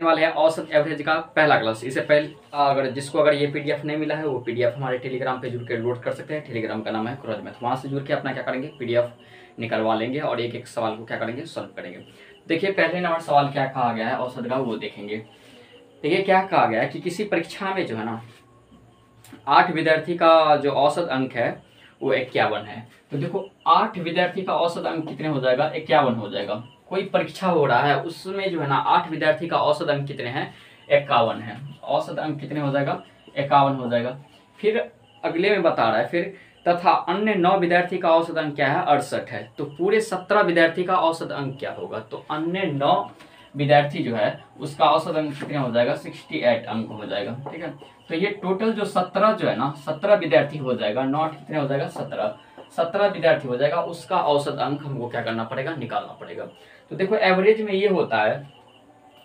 वाले हैं औसत एवरेज का पहला क्लास। इससे पहले अगर ये पीडीएफ नहीं मिला है वो पीडीएफ हमारे टेलीग्राम पे जुड़ के लोड कर सकते हैं। टेलीग्राम का नाम है क्रोज मैथ। वहाँ से जुड़ के अपना क्या करेंगे, पीडीएफ निकलवा लेंगे और एक एक सवाल को क्या करेंगे, सॉल्व करेंगे। देखिए पहले नंबर सवाल क्या कहा गया है औसत का, वो देखेंगे। देखिए क्या कहा गया है कि किसी परीक्षा में जो है ना 8 विद्यार्थी का जो औसत अंक है वो 51 है। तो देखो 8 विद्यार्थी का औसत अंक कितने हो जाएगा, 51 हो जाएगा। कोई परीक्षा हो रहा है उसमें जो है ना 8 विद्यार्थी का औसत अंक कितने हैं, 51 है। औसत अंक कितने हो जाएगा, 51 हो जाएगा। फिर अगले में बता रहा है फिर तथा अन्य 9 विद्यार्थी का औसत अंक क्या है, 68 है। तो पूरे 17 विद्यार्थी का औसत अंक क्या होगा, तो अन्य 9 विद्यार्थी जो है उसका औसत अंक कितना हो जाएगा, 68 अंक हो जाएगा। ठीक है, तो ये टोटल जो 17 जो है ना 17 विद्यार्थी हो जाएगा, नॉट कितने हो जाएगा, 17 विद्यार्थी हो जाएगा। उसका औसत अंक हमको क्या करना पड़ेगा, निकालना पड़ेगा। तो देखो एवरेज में ये होता है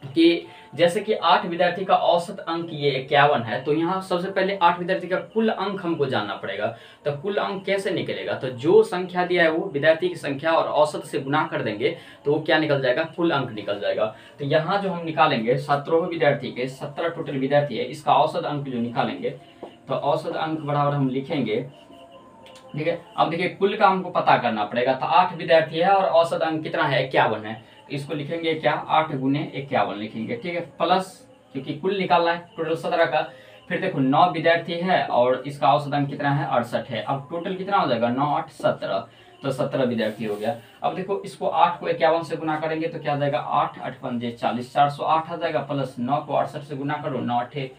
कि जैसे कि 8 विद्यार्थी का औसत अंक ये 51 है, तो यहाँ सबसे पहले 8 विद्यार्थी का कुल अंक हमको जानना पड़ेगा। तो कुल अंक कैसे निकलेगा, तो जो संख्या दिया है वो विद्यार्थी की संख्या और औसत से गुना कर देंगे तो वो क्या निकल जाएगा, कुल अंक निकल जाएगा। तो यहाँ जो हम निकालेंगे 17 विद्यार्थी के, 17 टोटल विद्यार्थी है, इसका औसत अंक जो निकालेंगे तो औसत अंक बराबर हम लिखेंगे। ठीक है, अब देखिए कुल का हमको पता करना पड़ेगा। तो 8 विद्यार्थी है और औसत अंक कितना है, 51 है। तो इसको लिखेंगे क्या, 8 गुने 51 लिखेंगे। ठीक है, प्लस क्योंकि कुल निकालना है टोटल 17 का। फिर देखो 9 विद्यार्थी है और इसका औसत अंक कितना है, 68 है। अब टोटल कितना हो जाएगा, 9 8 17, तो 17 विद्यार्थी हो गया। अब देखो इसको 8 को 51 से गुना करेंगे तो क्या आ जाएगा, 8 8 पंजे 40, 408 आ जाएगा। प्लस 9 को 68 से गुना करो, 9 8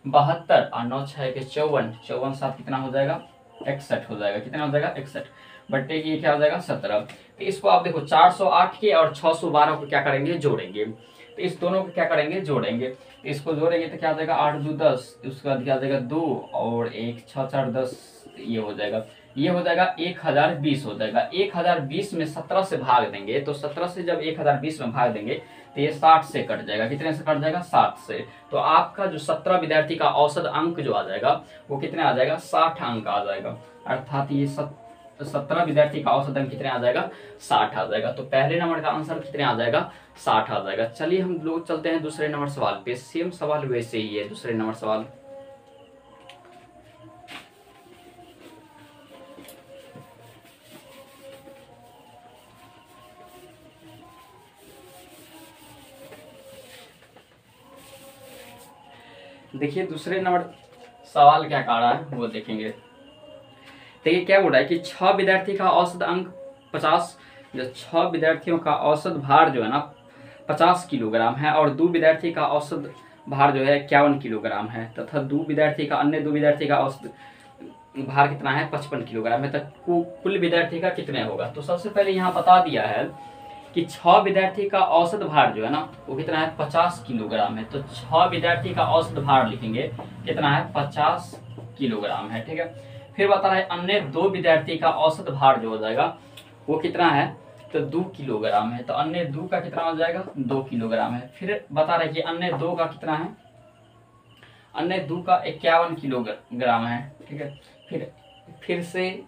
72 और 9 6 54, 54 7 कितना हो जाएगा, 61 हो जाएगा। कितना हो जाएगा, 61 बट्टे की क्या हो जाएगा, 17। तो इसको आप देखो 408 के और 612 को क्या करेंगे, जोड़ेंगे। तो इस दोनों को क्या करेंगे, जोड़ेंगे। तो इसको जोड़ेंगे तो क्या हो जाएगा, 8 2 10, उसके बाद क्या हो जाएगा 2 और 1 6 4 10, ये हो जाएगा 1020 हो जाएगा। 1020 में 17 से भाग देंगे तो 17 से जब 1020 में भाग देंगे तो ये 60 से कट जाएगा। कितने से कट जाएगा, 60 से। तो आपका जो 17 विद्यार्थी का औसत अंक जो आ जाएगा वो कितने आ जाएगा, 60 अंक आ जाएगा। अर्थात ये 17 विद्यार्थी का औसत अंक कितने आ जाएगा, 60 आ जाएगा। तो पहले नंबर का आंसर कितने आ जाएगा, 60 आ जाएगा। चलिए हम लोग चलते हैं दूसरे नंबर सवाल पे। सेम सवाल वैसे ही है, दूसरे नंबर सवाल। देखिए दूसरे नंबर सवाल क्या कह रहा है वो देखेंगे। देखिए क्या बोल रहा है कि 6 विद्यार्थी का औसत अंक 50, जो 6 विद्यार्थियों का औसत भार जो है ना 50 किलोग्राम है और 2 विद्यार्थी का औसत भार जो है 51 किलोग्राम है, तथा अन्य दो विद्यार्थी का औसत भार कितना है, 55 किलोग्राम है। तो कुल विद्यार्थी का कितने होगा। तो सबसे पहले यहाँ बता दिया है कि 6 विद्यार्थी का औसत भार जो है ना वो कितना है, 50 किलोग्राम है। तो 6 विद्यार्थी का औसत भार लिखेंगे कितना है, 50 किलोग्राम है। ठीक है, फिर बता रहा है अन्य 2 विद्यार्थी का औसत भार जो हो जाएगा वो कितना है, तो 2 किलोग्राम है। तो अन्य 2 का कितना हो जाएगा, 2 किलोग्राम है। फिर बता रहे कि अन्य 2 का कितना है, अन्य 2 का 51 किलोग्राम है। ठीक है, फिर से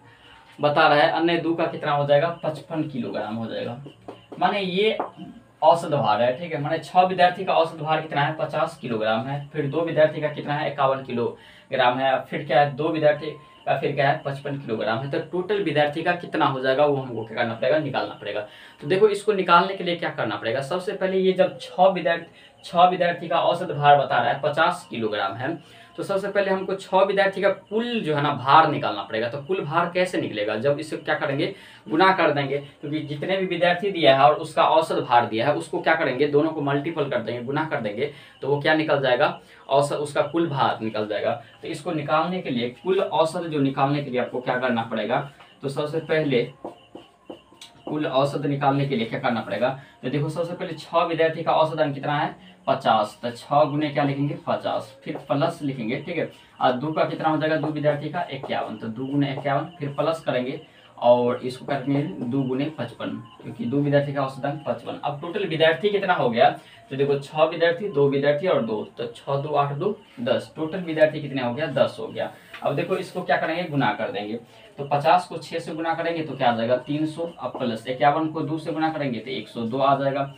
बता रहा है अन्य 2 का कितना हो जाएगा, 55 किलोग्राम हो जाएगा। माने ये औसत भार है। ठीक है, माने 6 विद्यार्थी का औसत भार कितना है, 50 किलोग्राम है। फिर 2 विद्यार्थी का कितना है, 51 किलोग्राम है। फिर क्या है, 2 विद्यार्थी का फिर क्या है, 55 किलोग्राम है। तो टोटल विद्यार्थी का कितना हो जाएगा वो हमको क्या करना पड़ेगा, निकालना पड़ेगा। तो देखो इसको निकालने के लिए क्या करना पड़ेगा, सबसे पहले ये जब 6 विद्यार्थी का औसत भार बता रहा है 50 किलोग्राम है, तो सबसे पहले हमको 6 विद्यार्थी का कुल जो है ना भार निकालना पड़ेगा। तो कुल भार कैसे निकलेगा, जब इसे क्या करेंगे, गुना कर देंगे। क्योंकि जितने भी विद्यार्थी दिया है और उसका औसत भार दिया है उसको क्या करेंगे, दोनों को मल्टीपल कर देंगे, गुना कर देंगे, तो वो क्या निकल जाएगा, औसत, उसका कुल भार निकल जाएगा। तो इसको निकालने के लिए, कुल औसत जो निकालने के लिए आपको क्या करना पड़ेगा, तो सबसे पहले कुल औसत निकालने के लिए क्या करना पड़ेगा, तो देखो सबसे पहले 6 विद्यार्थी का औसत अंक कितना है, 50। तो 6 गुने क्या लिखेंगे, 50, फिर प्लस लिखेंगे। ठीक है, और 2 का कितना हो जाएगा, 2 विद्यार्थी का 51, तो 2 गुने 51, फिर प्लस करेंगे और इसको करेंगे 2 गुने 55, क्योंकि 2 विद्यार्थी का औसत अंक 55। अब टोटल विद्यार्थी कितना हो गया, तो देखो 6 विद्यार्थी, 2 विद्यार्थी और 2, तो 6 2 8 2 10, टोटल विद्यार्थी कितने हो गया, 10 हो गया। अब देखो इसको क्या करेंगे, गुना कर देंगे। तो 50 को 6 से गुना करेंगे तो क्या आ जाएगा, 300। अब प्लस 51 को 2 से गुना करेंगे तो 102 आ जाएगा।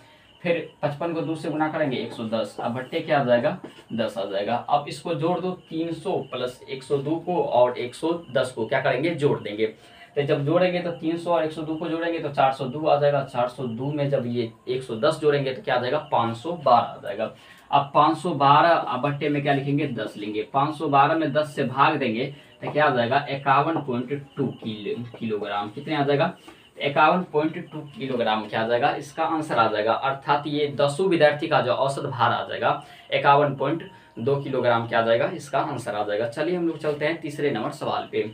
फिर 55 को 2 से गुना करेंगे 110, अब बट्टे क्या आ जाएगा 10 आ जाएगा। अब इसको जोड़ दो, 300 प्लस 102 को और 110 को क्या करेंगे जोड़ देंगे। तो जब जोड़ेंगे तो 300 और 102 को जोड़ेंगे तो 402 आ जाएगा। 402 में जब ये 110 जोड़ेंगे तो क्या आ जाएगा 512 आ जाएगा। अब 512 बट्टे में क्या लिखेंगे 10 लेंगे। 512 में 10 से भाग देंगे तो क्या आ जाएगा 51.2 किलोग्राम। कितने आ जाएगा 51.2 किलोग्राम क्या आ जाएगा इसका आंसर आ जाएगा। अर्थात ये 10 विद्यार्थी का जो औसत भार आ जाएगा 51.2 किलोग्राम क्या आ जाएगा इसका आंसर आ जाएगा। चलिए हम लोग चलते हैं तीसरे नंबर सवाल पे।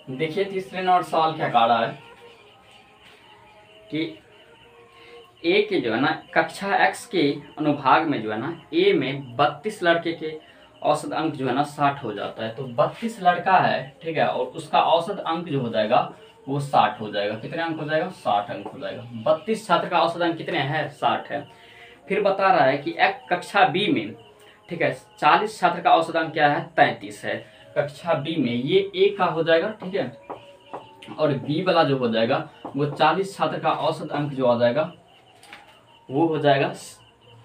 देखिए तीसरे नंबर सवाल क्या कह रहा है कि ए के जो है ना कक्षा एक्स के अनुभाग में जो है ना ए में 32 लड़के के औसत अंक जो है ना 60 हो जाता है। तो 32 लड़का है ठीक है, और उसका औसत अंक जो हो जाएगा वो 60 हो जाएगा। कितने अंक हो जाएगा 60 अंक हो जाएगा। 32 छात्र का औसत अंक कितने हैं 60 है। फिर बता रहा है कि एक कक्षा बी में ठीक है 40 छात्र का औसत अंक क्या है 33 है। कक्षा बी में ये ए का हो जाएगा ठीक है, और बी वाला जो हो जाएगा वो 40 छात्र का औसत अंक जो आ जाएगा वो हो जाएगा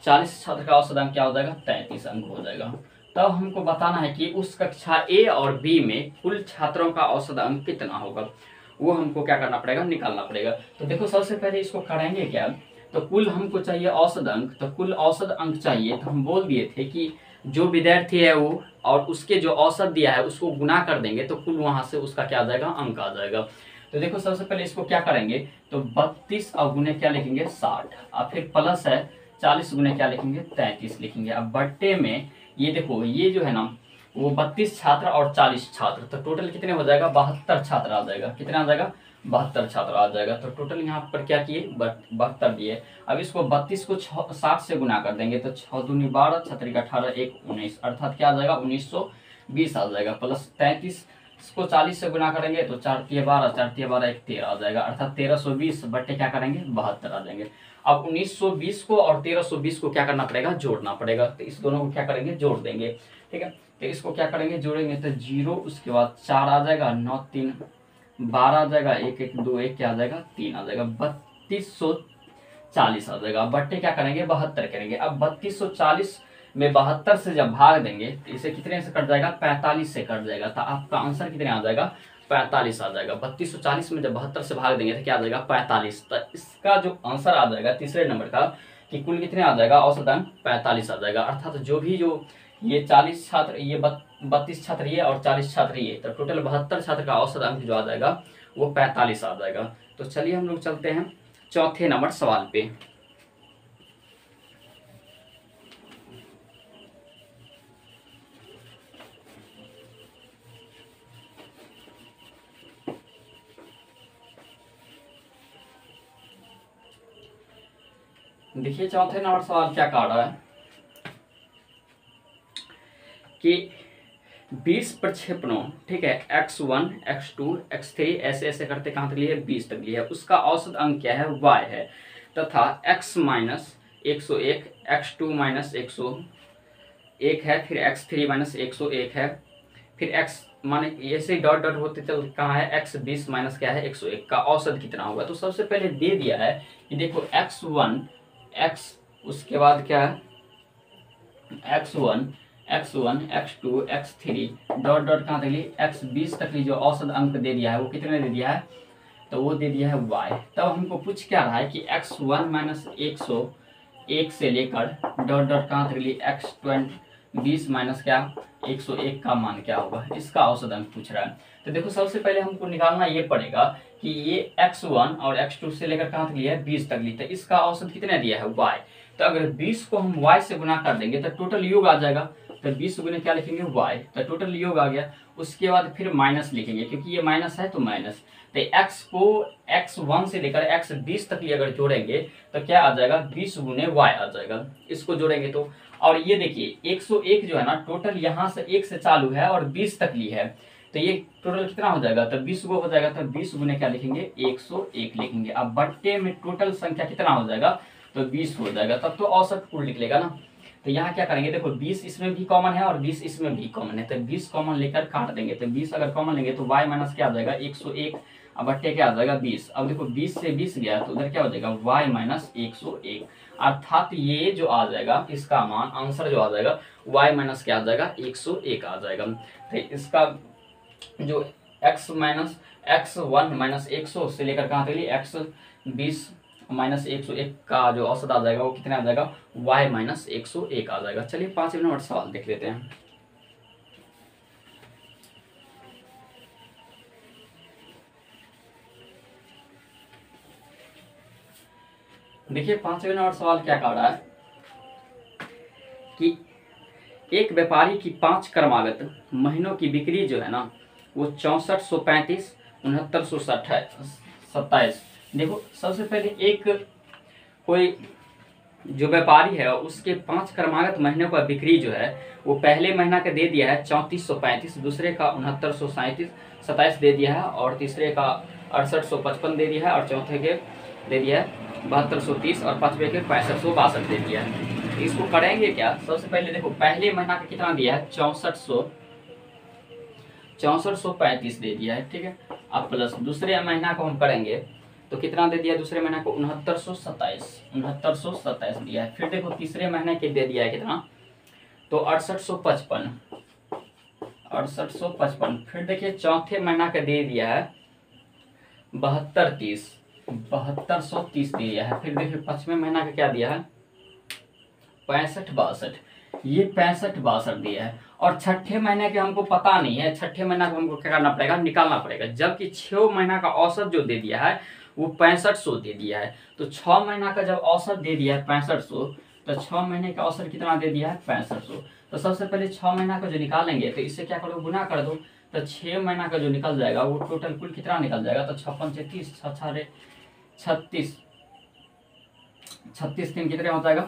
40 छात्र का औसत अंक क्या हो जाएगा 33 अंक हो जाएगा। तब हमको बताना है कि उस कक्षा ए और बी में कुल छात्रों का औसत अंक कितना होगा, वो हमको क्या करना पड़ेगा निकालना पड़ेगा। तो देखो सबसे पहले इसको करेंगे क्या, तो कुल हमको चाहिए औसत अंक, तो कुल औसत अंक चाहिए तो हम बोल दिए थे कि जो विद्यार्थी है वो और उसके जो औसत दिया है उसको गुना कर देंगे तो कुल वहां से उसका क्या आ जाएगा अंक आ जाएगा। तो देखो सबसे पहले इसको क्या करेंगे, तो 32 और गुने क्या लिखेंगे 60, और फिर प्लस है 40 गुने क्या लिखेंगे 33 लिखेंगे। अब बट्टे में ये देखो ये जो है ना वो 32 छात्र और 40 छात्र, तो टोटल कितने हो जाएगा 72 छात्र आ जाएगा। कितना आ जाएगा 72 छात्र आ जाएगा। तो टोटल यहाँ पर क्या किए 72 दिए। अब इसको 32 को 60 से गुना कर देंगे तो 6 दूनी 12 छत्री का 18 1 19, अर्थात क्या आ जाएगा 1920 आ जाएगा। प्लस 33 इसको 40 से गुना करेंगे तो 4 तिया 12 4 तिया 12 1 13 आ जाएगा, अर्थात 1320 बट्टे क्या करेंगे 72 आ जाएंगे। अब 1920 को और 1320 को क्या करना पड़ेगा जोड़ना पड़ेगा, तो इस दोनों को क्या करेंगे जोड़ देंगे ठीक है। तो इसको क्या करेंगे जोड़ेंगे तो 0 उसके बाद 4 आ जाएगा 9 3 12 आ जाएगा 1 1 2 1 क्या आ जाएगा 3 आ जाएगा 3240 आ जाएगा। बट्टे क्या करेंगे 72 करेंगे। अब 3240 में 72 से जब भाग देंगे तो इसे कितने से कट जाएगा 45 से कट जाएगा। तो आपका आंसर कितने आ जाएगा 45 आ जाएगा। 3240 में जब 72 से भाग देंगे तो क्या आ जाएगा 45। तो इसका जो आंसर आ जाएगा तीसरे नंबर का कि कुल कितने आ जाएगा औसत अंक 45 आ जाएगा। अर्थात जो भी जो ये 40 छात्र ये 32 छात्र ये और 40 छात्र ये, तो टोटल 72 छात्र का औसत अंक जो आ जाएगा वो 45 आ जाएगा। तो चलिए हम लोग चलते हैं चौथे नंबर सवाल पे। देखिए चौथे नंबर सवाल क्या कह रहा है कि 20 प्रक्षेपणों ठीक है x1 x2 x3 ऐसे ऐसे करते कहाँ तक लिए 20 तक लिए, उसका औसत अंक क्या है y है, तथा x माइनस 101 x2 माइनस 101 है, फिर x3 माइनस 101 है, फिर x माने ऐसे डॉट डॉट होते चल कहाँ है x 20 माइनस क्या है 101 का औसत कितना होगा। तो सबसे पहले दे दिया है कि देखो x1 x उसके बाद क्या है x1 x2 x3 dot dot कहाँ तक ली x 20 तक ली जो औसत अंक दे दिया है वो कितने दे दिया है, तो वो दे दिया है y। तब हमको पूछ क्या रहा है कि x1 माइनस 101 से लेकर डॉट डॉट कहाँ तक ली x 20 माइनस क्या 101 का मान क्या होगा, इसका औसत अंक पूछ रहा है। तो देखो सबसे पहले हमको निकालना ये पड़ेगा कि ये x1 और x2 से लेकर कहाँ तक लिया है 20 तक ली, तो इसका औसत कितने दिया है y। तो अगर 20 को हम y से गुना कर देंगे तो टोटल योग आ जाएगा। तो 20 गुने क्या लिखेंगे y, तो टोटल योग आ गया। उसके बाद फिर माइनस लिखेंगे क्योंकि ये माइनस है तो माइनस, तो x को x1 से लेकर x20 तक ही अगर जोड़ेंगे तो क्या आ जाएगा 20 गुने y आ जाएगा। इसको जोड़ेंगे तो, और ये देखिए 101 जो है ना टोटल यहाँ से 1 से चालू है और 20 तक ली है, तो ये टोटल कितना हो जाएगा, तो 20 गो हो जाएगा, तो 20 गुने क्या लिखेंगे 101 लिखेंगे। अब बट्टे में टोटल संख्या कितना हो जाएगा, तो 20 हो जाएगा, तब तो औसत कुल निकलेगा ना। तो यहाँ क्या करेंगे, देखो 20 इसमें भी कॉमन है और 20 इसमें भी कॉमन है, तो 20 कॉमन लेकर काट देंगे, तो 20 अगर कॉमन लेंगे तो y माइनस क्या आ जाएगा 101, अब बट्टे क्या आ जाएगा 20। अब देखो 20 से 20 गया तो उधर क्या हो जाएगा y माइनस 101, अर्थात ये जो आ जाएगा इसका मान आंसर जो आ जाएगा y माइनस क्या आ जाएगा 101 आ जाएगा। तो इसका जो x1 माइनस 100 से लेकर कहाँ तक x20 माइनस 101 का जो औसत आ जाएगा वो कितना आ जाएगा y माइनस 101 आ जाएगा। चलिए 5वें नंबर सवाल देख लेते हैं। देखिए 5वें नंबर सवाल क्या कह रहा है कि एक व्यापारी की 5 क्रमागत महीनों की बिक्री जो है ना वो 6435, 6927। देखो सबसे पहले एक कोई जो व्यापारी है उसके 5 क्रमागत महीनों का बिक्री जो है वो पहले महीना का दे दिया है 3435, दूसरे का 6927 दे दिया है, और तीसरे का 6855 दे दिया है, और चौथे के दे दिया है 7230, और पांचवे के 6562 दे दिया है। इसको करेंगे क्या, सबसे पहले देखो पहले महीना का कितना दिया है 6435 दे दिया है, ठीक है। अब प्लस दूसरे महीना को हम करेंगे तो कितना दे दिया है, दूसरे महीने को 6927 दिया है। फिर देखो तीसरे महीने के दे दिया है कितना, तो 6855। फिर देखिए चौथे महीना का दे दिया है 7230 दिया है। फिर देखिए 5वें महीना का क्या दिया है 6562, ये 6562 दिया है। और छठे महीने के हमको पता नहीं है, छठे महीना को हमको क्या करना पड़ेगा, निकालना पड़ेगा, जबकि 6 महीना का औसत जो दे दिया है वो 6500 दे दिया है। तो 6 महीना का जब औसत दे दिया है 6500, तो 6 महीने का औसत कितना दे दिया है 6500। तो सबसे पहले 6 महीना का जो निकालेंगे तो इससे क्या करो गुना कर दो, तो 6 महीना का जो निकल जाएगा वो टोटल कुल कितना निकल जाएगा, तो 56 36 3 कितने हो जाएगा,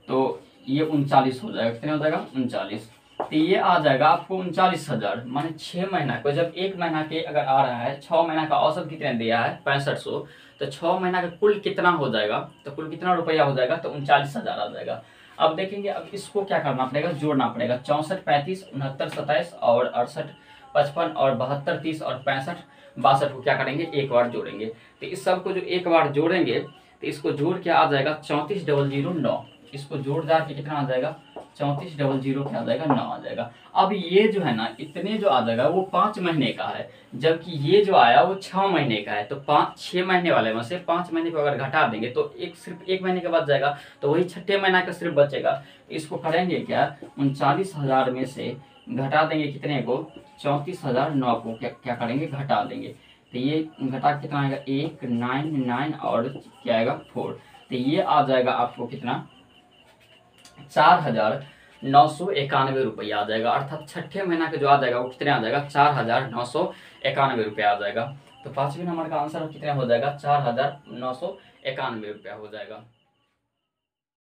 तो ये 39 हो जाएगा, कितने हो जाएगा 39। तो ये आ जाएगा आपको 39,000, माने 6 महीना को, जब एक महीना के अगर आ रहा है 6 महीना का औसत कितने दिया है 6500, तो 6 महीना का कुल कितना हो जाएगा, तो कुल कितना रुपया हो जाएगा, तो 39,000 आ जाएगा। अब देखेंगे अब इसको क्या करना पड़ेगा, जोड़ना पड़ेगा 6435, 6927 और 6855 और 7230 और 6562 को क्या करेंगे एक बार जोड़ेंगे। तो इस सब को जो एक बार जोड़ेंगे तो इसको जोड़ के आ जाएगा 34,009, इसको जोड़ जा के कितना आ जाएगा 34,009 क्या आ जाएगा 9 आ जाएगा। अब ये जो है ना इतने जो आ जाएगा वो 5 महीने का है, जबकि ये जो आया वो 6 महीने का है। तो 6 महीने वाले में से 5 महीने को अगर घटा देंगे तो सिर्फ एक महीने का बच जाएगा, तो वही छठे महीना का सिर्फ बचेगा। इसको करेंगे क्या 39,000 में से घटा देंगे कितने को 34,009 को क्या करेंगे घटा देंगे, तो ये घटा कितना आएगा 199 और क्या आएगा 4, तो ये आ जाएगा आपको कितना 4,991 रुपया आ जाएगा। अर्थात छठे महीना का जो आ जाएगा वो कितने आ जाएगा 4,991 रुपया आ जाएगा। तो 5वें नंबर का आंसर कितने हो जाएगा 4,991 रुपया हो जाएगा।